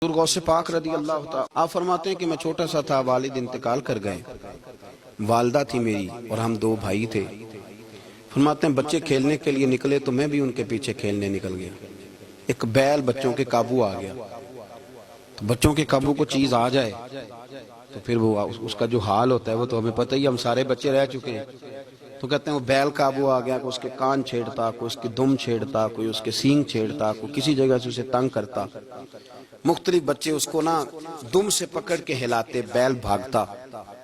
غوث پاک رضی اللہ تعالی آپ فرماتے ہیں کہ میں چھوٹا سا تھا، والد انتقال کر گئے، والدہ تھی میری اور ہم دو بھائی تھے۔ فرماتے ہیں بچے کھیلنے کے لیے نکلے تو میں بھی ان کے پیچھے کھیلنے نکل گیا۔ ایک بیل بچوں کے قابو آ گیا، تو بچوں کے قابو کو چیز آ جائے تو پھر وہ اس کا جو حال ہوتا ہے وہ تو ہمیں پتہ ہی، ہم سارے بچے رہ چکے ہیں۔ تو کہتے ہیں وہ بیل قابو آ گیا، کوئی اس کے کان چھیڑتا، کوئی اس کی دم چھیڑتا، کوئی اس کے سینگ چھیڑتا، کوئی کسی جگہ سے اسے تنگ کرتا۔ مختلف بچے اس کو دم سے پکڑ کے ہلاتے، بیل بھاگتا۔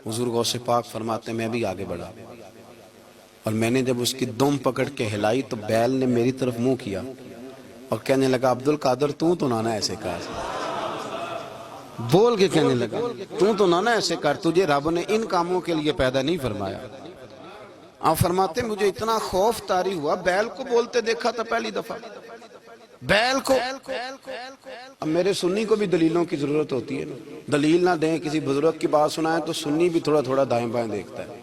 حضور غوث پاک فرماتے ہیں میں بھی آگے بڑھا، اور میں نے جب اس کی دم پکڑ کے ہلائی تو بیل نے میری طرف منہ کیا اور کہنے لگا عبد القادر تو نہ ایسے کر، بول کے کہنے لگا تو نہ ایسے کر، تجھے رب نے ان کاموں کے لیے پیدا نہیں فرمایا۔ آپ فرماتے ہیں مجھے اتنا خوف طاری ہوا، بیل کو بولتے دیکھا تھا پہلی دفعہ، بیل کو۔ اب میرے سنی کو بھی دلیلوں کی ضرورت ہوتی ہے، دلیل نہ دیں، کسی بزرگ کی بات سنائیں تو سنی بھی تھوڑا تھوڑا دائیں بائیں دیکھتا ہے۔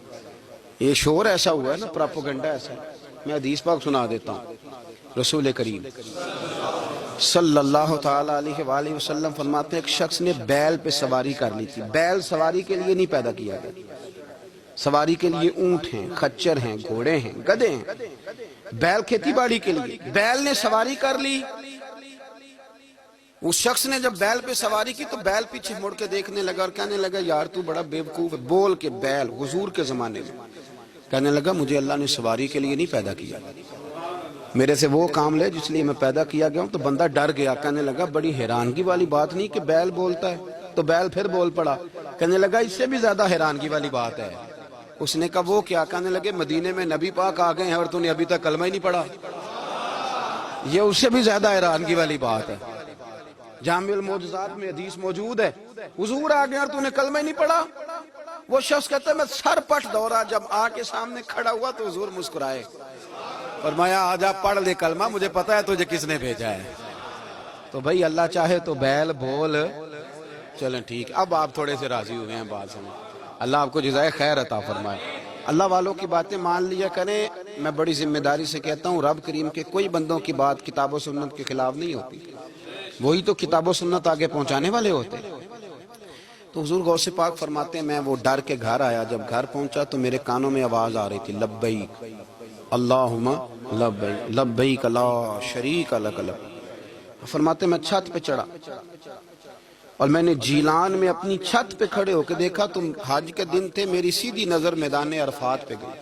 یہ شور ایسا ہوا ہے نا، پراپوگنڈا ایسا ہے۔ میں حدیث پاک سنا دیتا ہوں۔ رسول کریم صلی اللہ تعالی علیہ وآلہ وسلم فرماتے ہیں ایک شخص نے بیل پہ سواری کر لی تھی۔ بیل سواری کے لیے نہیں پیدا کیا گیا، سواری کے لیے اونٹ ہیں، خچر ہیں، گھوڑے ہیں، گدھے ہیں، بیل کھیتی باڑی کے لیے۔ بیل نے سواری کر لی، اس شخص نے جب بیل پہ سواری کی تو بیل پیچھے مڑ کے دیکھنے لگا اور کہنے لگا یار تو بڑا بے وقوف ہے۔ بول کے بیل حضور کے زمانے میں کہنے لگا مجھے اللہ نے سواری کے لیے نہیں پیدا کیا، میرے سے وہ کام لے جس لیے میں پیدا کیا گیا ہوں۔ تو بندہ ڈر گیا، کہنے لگا بڑی حیرانگی والی بات نہیں کہ بیل بولتا ہے۔ تو بیل پھر بول پڑا، کہنے لگا اس سے بھی زیادہ حیرانگی والی بات ہے۔ اس نے کہا وہ کیا؟ کہنے لگے مدینے میں نبی پاک آ گئے ہیں اور تو نے ابھی تک کلمہ ہی نہیں پڑھا، یہ اس سے بھی زیادہ حیرانگی والی بات ہے۔ جامع المعجزات میں حدیث موجود ہے، حضور آ گئے اور تو نے کلمہ ہی نہیں پڑھا۔ وہ شخص کہتا ہے میں سر پٹ دورا، جب آ کے سامنے کھڑا ہوا تو حضور مسکرائے، فرمایا آجا پڑھ لے کلمہ، مجھے پتا ہے تجھے کس نے بھیجا ہے۔ تو بھائی اللہ چاہے تو بیل بول، چلیں ٹھیک۔ اب آپ تھوڑے سے راضی ہوئے ہیں بات سمجھ، اللہ آپ کو جزائے خیر عطا فرمائے۔ اللہ والوں کی باتیں مان لیا کریں۔ میں بڑی ذمہ داری سے کہتا ہوں رب کریم کے کوئی بندوں کی بات کتاب و سنت کے خلاف نہیں ہوتی، وہی تو کتاب و سنت آگے پہنچانے والے ہوتے۔ تو حضور غوث پاک فرماتے ہیں میں وہ ڈر کے گھر آیا، جب گھر پہنچا تو میرے کانوں میں آواز آ رہی تھی لبیک اللہم لبیک لبیک لا شریک لک لبیک۔ فرماتے ہیں میں چھت پہ چڑھا اور میں نے جیلان میں اپنی چھت پہ کھڑے ہو کے دیکھا تو حج کے دن تھے، میری سیدھی نظر میدان عرفات پہ گئی۔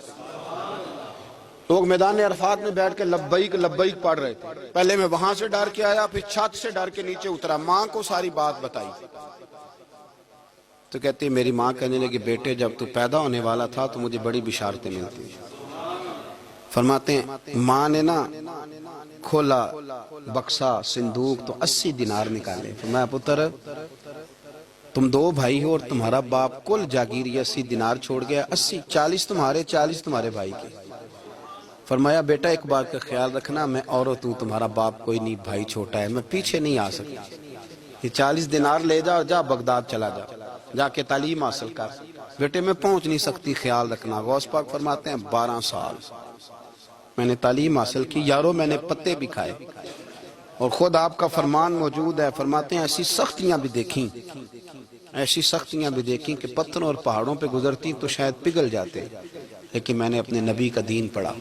لوگ میدان عرفات میں بیٹھ کے لبیک لبیک پڑھ رہے تھے۔ پہلے میں وہاں سے ڈر کے آیا، پھر چھت سے ڈر کے نیچے اترا، ماں کو ساری بات بتائی۔ تو کہتے ہیں میری ماں کہنے لگی بیٹے جب تو پیدا ہونے والا تھا تو مجھے بڑی بشارتیں ملتی۔ فرماتے ہیں ماں نے کھولا بکسا صندوق تو 80 دینار نکالے۔ فرمایا پتر تم دو بھائی ہو اور تمہارا باپ کل جاگیری 80 دینار چھوڑ گیا، 80 40 تمہارے 40 تمہارے بھائی کے۔ فرمایا بیٹا ایک بات کا خیال رکھنا، میں عورت ہوں، تمہارا باپ کوئی نہیں، بھائی چھوٹا ہے، میں پیچھے نہیں آ سکتا، یہ 40 دینار لے جا اور جا بغداد چلا جا کے تعلیم حاصل کر، بیٹے میں پہنچ نہیں سکتی، خیال رکھنا۔ غوث پاک فرماتے ہیں 12 سال میں نے تعلیم حاصل کی یارو، میں نے پتے بھی کھائے، اور خود آپ کا فرمان موجود ہے، فرماتے ہیں ایسی سختیاں بھی دیکھیں، ایسی سختیاں بھی دیکھیں کہ پتھروں اور پہاڑوں پہ گزرتی تو شاید پگھل جاتے، لیکن میں نے اپنے نبی کا دین پڑھا۔